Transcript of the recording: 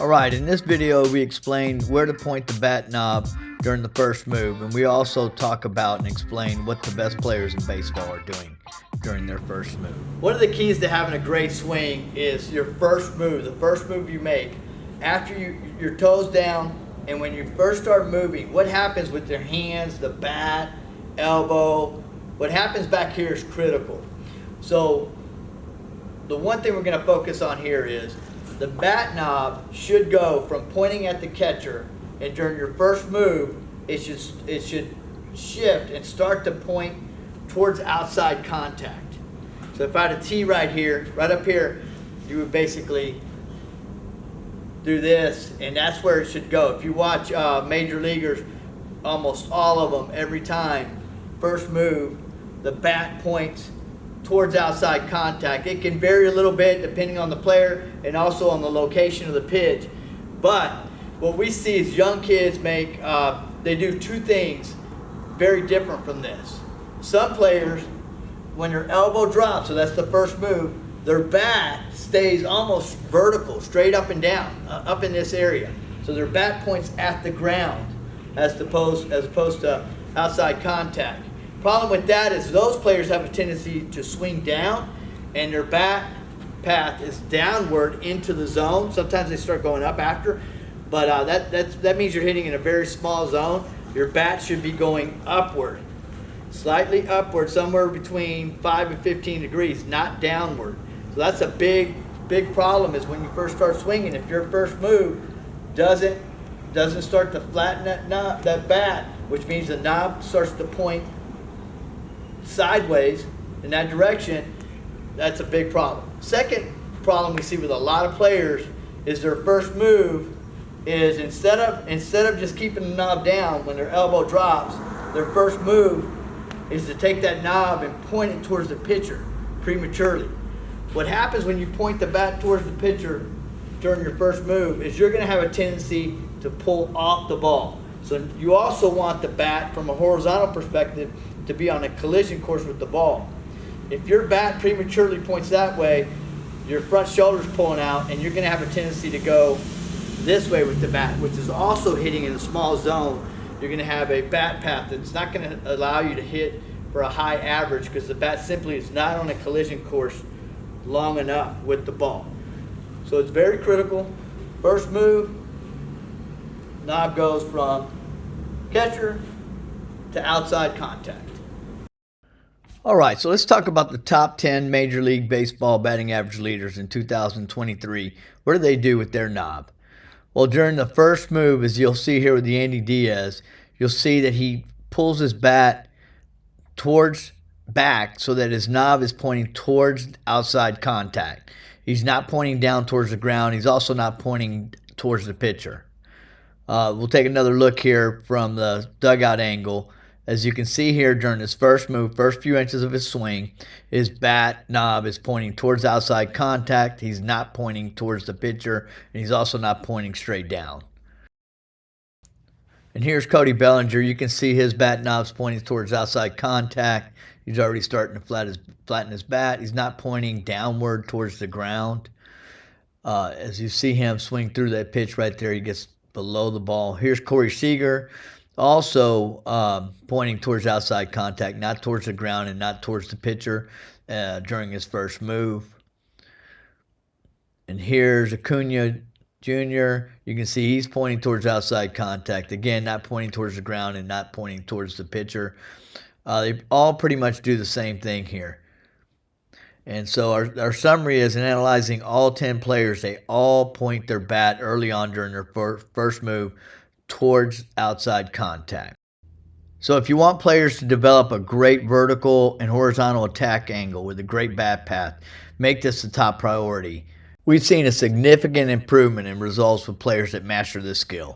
Alright, in this video we explain where to point the bat knob during the first move, and we also talk about and explain what the best players in baseball are doing during their first move. One of the keys to having a great swing is your first move, the first move you make. After your toes down, and when you first start moving, what happens with your hands, the bat, elbow, what happens back here is critical. So the one thing we're going to focus on here is the bat knob should go from pointing at the catcher, and during your first move, it should shift and start to point towards outside contact. So if I had a tee right here, right up here, you would basically do this, and that's where it should go. If you watch major leaguers, almost all of them, every time, first move, the bat points towards outside contact. It can vary a little bit depending on the player and also on the location of the pitch. But what we see is young kids make, they do two things very different from this. Some players, when their elbow drops, so that's the first move, their bat stays almost vertical, straight up and down, up in this area. So their bat points at the ground as opposed to outside contact. Problem with that is those players have a tendency to swing down, and their bat path is downward into the zone. Sometimes they start going up after, but that means you're hitting in a very small zone. Your bat should be going upward, slightly upward, somewhere between 5 and 15 degrees, not downward. So that's a big problem is when you first start swinging. If your first move doesn't start to flatten that bat, which means the knob starts to point sideways in that direction, that's a big problem. Second problem we see with a lot of players is their first move is instead of just keeping the knob down when their elbow drops, their first move is to take that knob and point it towards the pitcher prematurely. What happens when you point the bat towards the pitcher during your first move is you're going to have a tendency to pull off the ball. So you also want the bat from a horizontal perspective to be on a collision course with the ball. If your bat prematurely points that way, your front shoulder's pulling out, and you're going to have a tendency to go this way with the bat, which is also hitting in a small zone. You're going to have a bat path that's not going to allow you to hit for a high average because the bat simply is not on a collision course long enough with the ball. So it's very critical. First move, knob goes from catcher to outside contact. Alright, so let's talk about the top 10 Major League Baseball batting average leaders in 2023. What do they do with their knob? Well, during the first move, as you'll see here with the Yandy Diaz, you'll see that he pulls his bat towards back so that his knob is pointing towards outside contact. He's not pointing down towards the ground. He's also not pointing towards the pitcher. We'll take another look here from the dugout angle. As you can see here during his first move, first few inches of his swing, his bat knob is pointing towards outside contact. He's not pointing towards the pitcher, and he's also not pointing straight down. And here's Cody Bellinger. You can see his bat knob's pointing towards outside contact. He's already starting to flatten his bat. He's not pointing downward towards the ground. As you see him swing through that pitch right there, he gets below the ball. Here's Corey Seager, also pointing towards outside contact, not towards the ground and not towards the pitcher during his first move. And here's Acuna Jr. You can see he's pointing towards outside contact. Again, not pointing towards the ground and not pointing towards the pitcher. They all pretty much do the same thing here. And so our summary is, in analyzing all 10 players, they all point their bat early on during their first move towards outside contact. So if you want players to develop a great vertical and horizontal attack angle with a great bat path, make this the top priority. We've seen a significant improvement in results with players that master this skill.